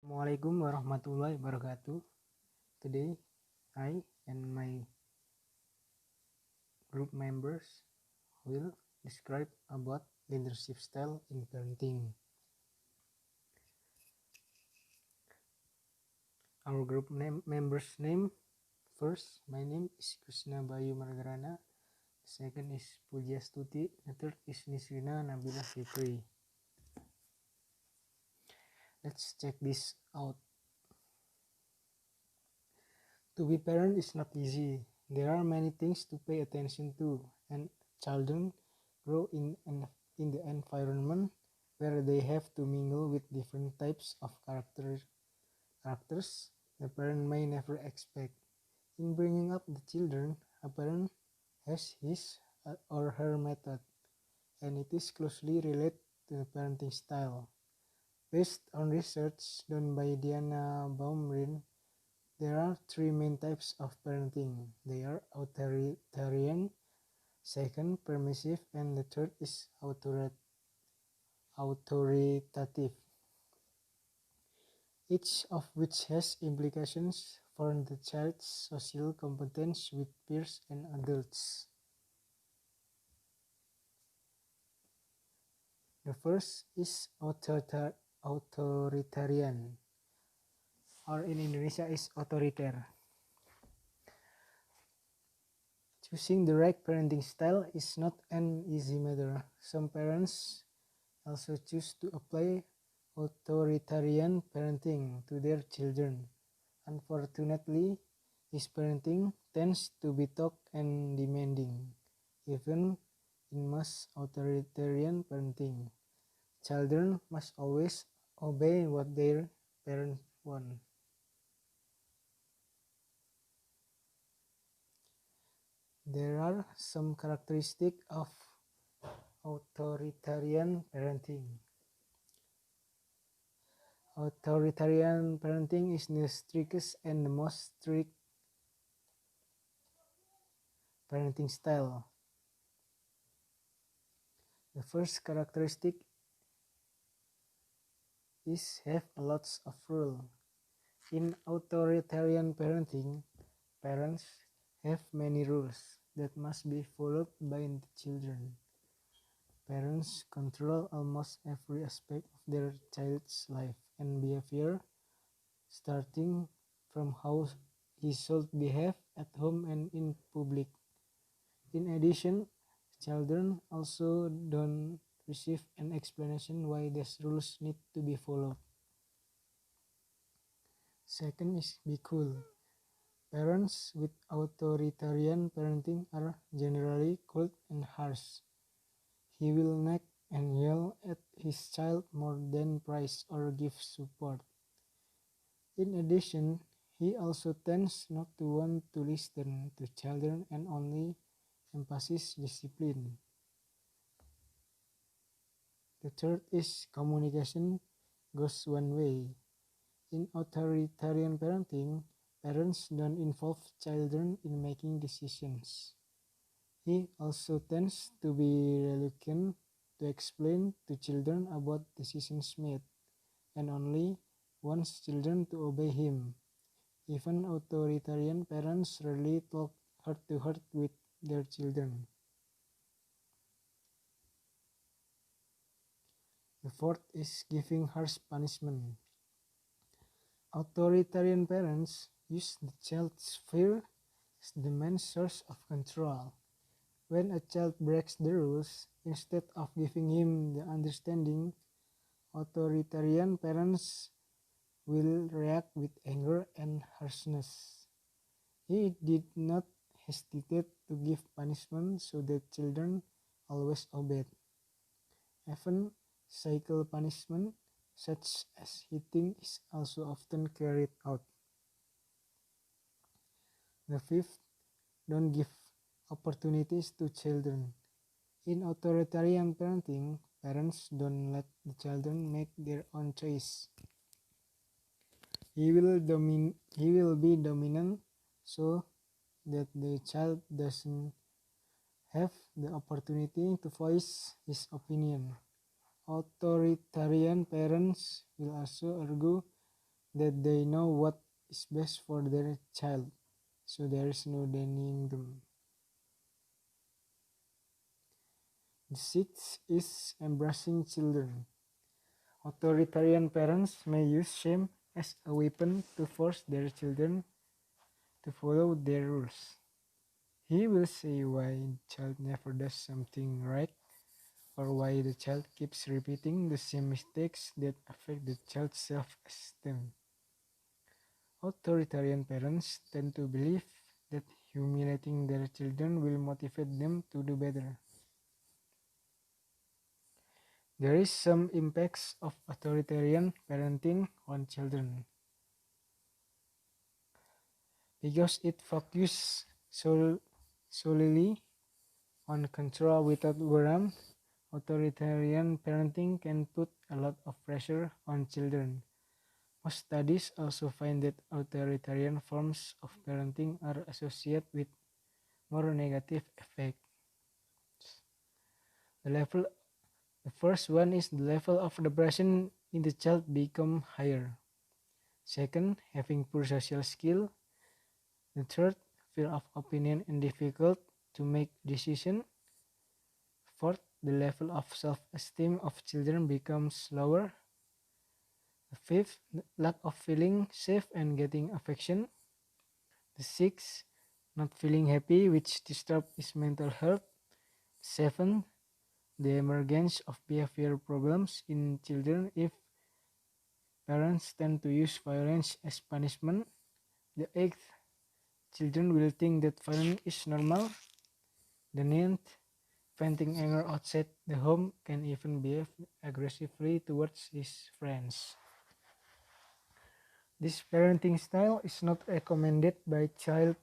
Assalamualaikum warahmatullahi wabarakatuh. Today, I and my group members will describe about leadership style in parenting. Our group members' name. First, my name is Krishna Bayu Margarana. The second is Pujastuti. The third is Nisrina Nabila Fitri. Let's check this out. To be parent is not easy. There are many things to pay attention to, and children grow in the environment where they have to mingle with different types of characters the parent may never expect. In bringing up the children, a parent has his or her method, and it is closely related to the parenting style. Based on research done by Diana Baumrind, there are three main types of parenting. They are authoritarian, second permissive, and the third is authoritative, each of which has implications for the child's social competence with peers and adults. The first is authoritarian, or in Indonesia is otoriter. Choosing the right parenting style is not an easy matter. Some parents also choose to apply authoritarian parenting to their children. Unfortunately, this parenting tends to be tough and demanding. Even in most authoritarian parenting, children must always obey what their parents want. There are some characteristics of authoritarian parenting. Authoritarian parenting is the strictest and the most strict parenting style. The first characteristic is have lots of rules. In authoritarian parenting, parents have many rules that must be followed by the children. Parents control almost every aspect of their child's life and behavior, starting from how he should behave at home and in public. In addition, children also don't receive an explanation why these rules need to be followed. Second is be cool. Parents with authoritarian parenting are generally cold and harsh. He will nag and yell at his child more than praise or give support. In addition, he also tends not to want to listen to children and only emphasizes discipline. The third is communication goes one way. In authoritarian parenting, parents don't involve children in making decisions. He also tends to be reluctant to explain to children about decisions made, and only wants children to obey him. Even authoritarian parents rarely talk heart to heart with their children. The fourth is giving harsh punishment. Authoritarian parents use the child's fear as the main source of control. When a child breaks the rules, instead of giving him the understanding, authoritarian parents will react with anger and harshness. He did not hesitate to give punishment so that children always obeyed. Even physical punishment, such as hitting, is also often carried out. The fifth, don't give opportunities to children. In authoritarian parenting, parents don't let the children make their own choice. He will be dominant so that the child doesn't have the opportunity to voice his opinion. Authoritarian parents will also argue that they know what is best for their child, so there is no denying them. The sixth is embracing children. Authoritarian parents may use shame as a weapon to force their children to follow their rules. He will say why the child never does something right, or why the child keeps repeating the same mistakes that affect the child's self-esteem. Authoritarian parents tend to believe that humiliating their children will motivate them to do better. There is some impacts of authoritarian parenting on children. Because it focuses solely on control without warmth, authoritarian parenting can put a lot of pressure on children. Most studies also find that authoritarian forms of parenting are associated with more negative effects. The first one is the level of depression in the child become higher. Second, having poor social skill. The third, fear of opinion and difficult to make decision. Fourth, the level of self-esteem of children becomes lower. The fifth, lack of feeling safe and getting affection. The sixth, not feeling happy, which disturb his mental health. Seventh, the emergence of behavior problems in children if parents tend to use violence as punishment. The eighth, children will think that violence is normal. The ninth, venting anger outside the home, can even behave aggressively towards his friends. This parenting style is not recommended by child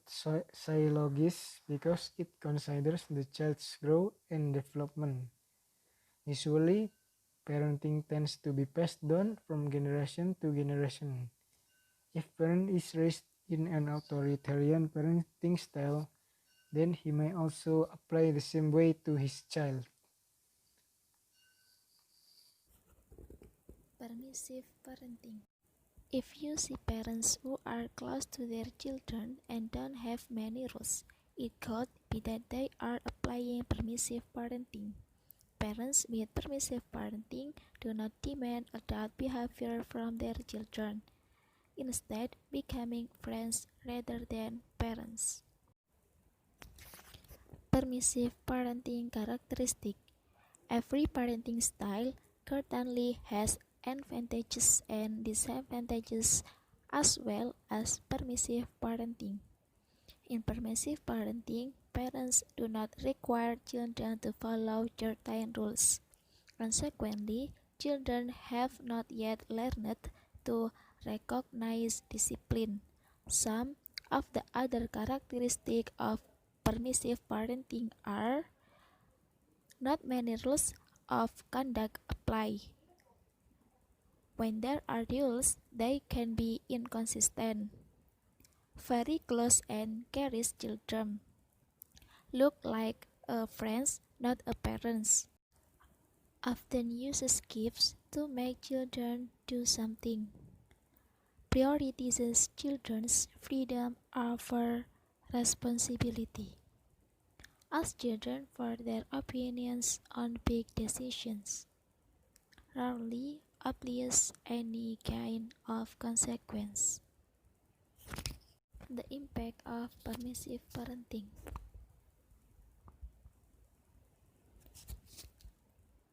psychologists because it considers the child's growth and development. Usually, parenting tends to be passed down from generation to generation. If parent is raised in an authoritarian parenting style, then he may also apply the same way to his child. Permissive parenting. If you see parents who are close to their children and don't have many rules, it could be that they are applying permissive parenting. Parents with permissive parenting do not demand adult behavior from their children, instead becoming friends rather than parents. Permissive parenting characteristic. Every parenting style certainly has advantages and disadvantages as well as permissive parenting. In permissive parenting, parents do not require children to follow certain rules. Consequently, children have not yet learned to recognize discipline. Some of the other characteristics of permissive parenting are: not many rules of conduct apply. When there are rules, they can be inconsistent. Very close and carries children. Look like a friends, not a parents. Often uses gifts to make children do something. Prioritizes children's freedom over responsibility. Ask children for their opinions on big decisions. Rarely applies any kind of consequence. The impact of permissive parenting.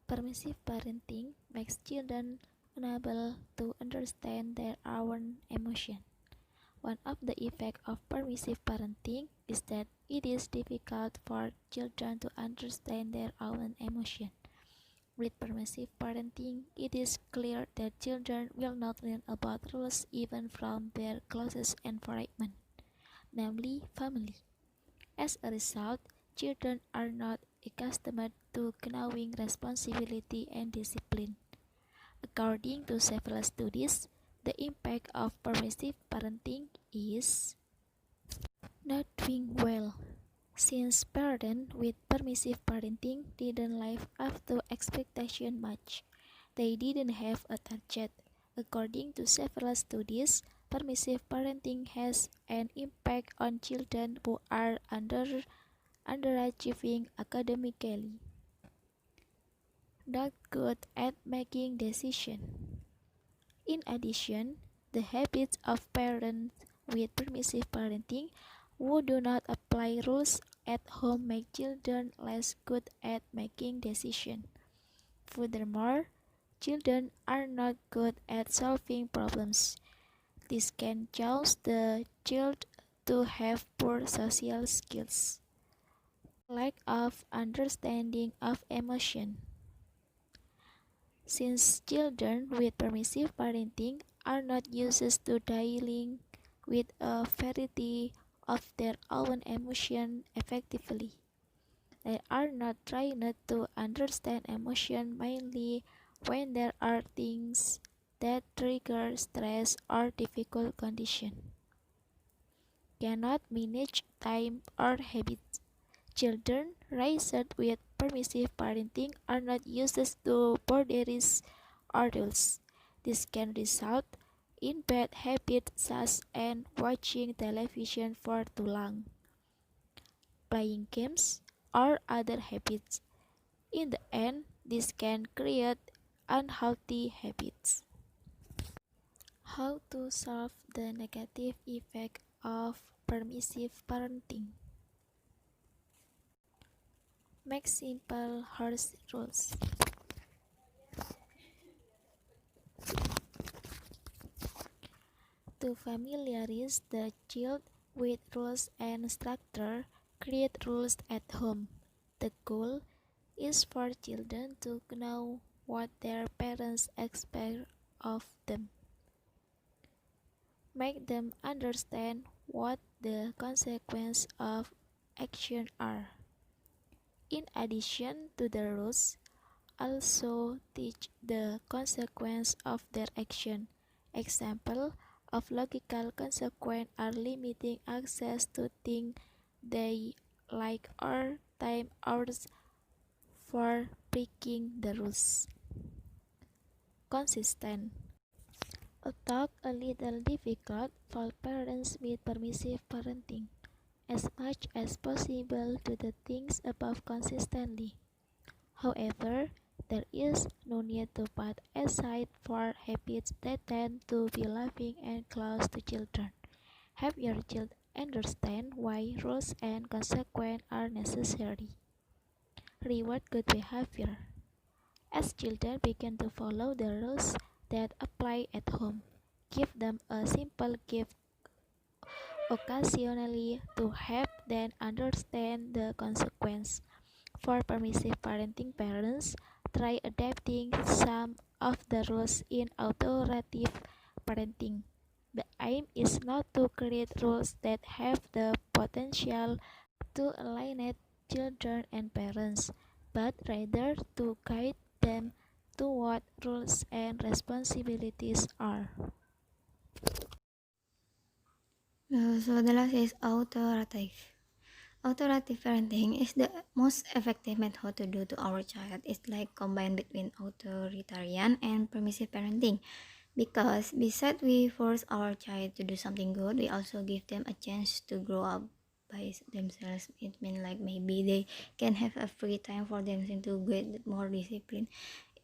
Permissive parenting makes children unable to understand their own emotion. One of the effects of permissive parenting is that it is difficult for children to understand their own emotion. With permissive parenting, it is clear that children will not learn about rules even from their closest environment, namely family. As a result, children are not accustomed to knowing responsibility and discipline. According to several studies, the impact of permissive parenting is not doing well, since parents with permissive parenting didn't live up to expectation much. They didn't have a target. According to several studies, permissive parenting has an impact on children who are underachieving academically, not good at making decisions. In addition, the habits of parents with permissive parenting who do not apply rules at home make children less good at making decisions. Furthermore, children are not good at solving problems. This can cause the child to have poor social skills, lack of understanding of emotion. Since children with permissive parenting are not used to dealing with a variety of their own emotion effectively, they are not trained to understand emotion mainly when there are things that trigger stress or difficult conditions. Cannot manage time or habits. Children raised with permissive parenting are not used to boundaries or rules. This can result in bad habits such as watching television for too long, playing games, or other habits. In the end, this can create unhealthy habits. How to solve the negative effect of permissive parenting? Make simple harsh rules. To familiarize the child with rules and structure, create rules at home. The goal is for children to know what their parents expect of them. Make them understand what the consequences of action are. In addition to the rules, also teach the consequence of their action. Example of logical consequence are limiting access to things they like or time hours for breaking the rules. Consistent. A talk a little difficult for parents with permissive parenting. As much as possible do the things above consistently. However, there is no need to put aside for habits that tend to be loving and close to children. Help your child understand why rules and consequences are necessary. Reward good behavior. As children begin to follow the rules that apply at home, give them a simple gift occasionally to help them understand the consequence. For permissive parenting parents, try adapting some of the rules in authoritative parenting. The aim is not to create rules that have the potential to alienate children and parents, but rather to guide them to what rules and responsibilities are. So the last is authoritative. Authoritative parenting is the most effective method to do to our child. It's like combined between authoritarian and permissive parenting. Because besides we force our child to do something good, we also give them a chance to grow up by themselves. It means like maybe they can have a free time for themselves to get more discipline.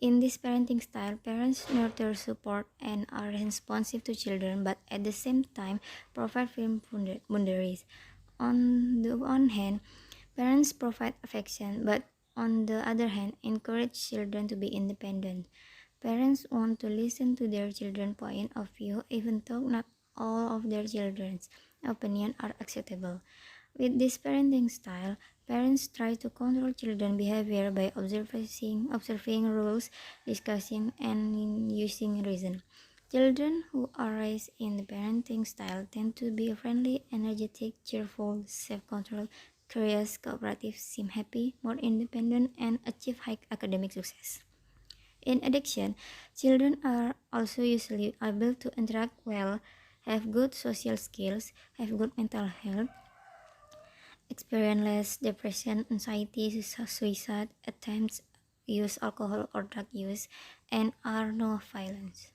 In this parenting style, parents nurture, support, and are responsive to children, but at the same time provide firm boundaries. On the one hand, parents provide affection, but on the other hand, encourage children to be independent. Parents want to listen to their children's point of view, even though not all of their children's opinions are acceptable. With this parenting style, parents try to control children's behavior by observing rules, discussing, and using reason. Children who are raised in the parenting style tend to be friendly, energetic, cheerful, self-controlled, curious, cooperative, seem happy, more independent, and achieve high academic success. In addition, children are also usually able to interact well, have good social skills, have good mental health, experience less depression, anxiety, suicide attempts, use alcohol or drug use, and are no violence.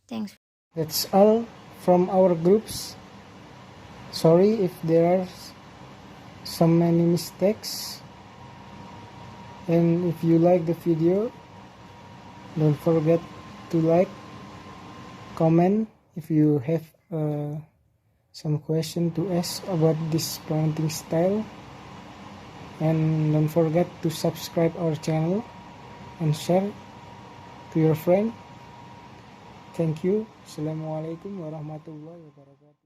Thanks. That's all from our groups. Sorry if there are so many mistakes. And if you like the video, don't forget to like, comment if you have some question to ask about this parenting style, and don't forget to subscribe our channel and share to your friend. Thank you. Assalamualaikum warahmatullahi wabarakatuh.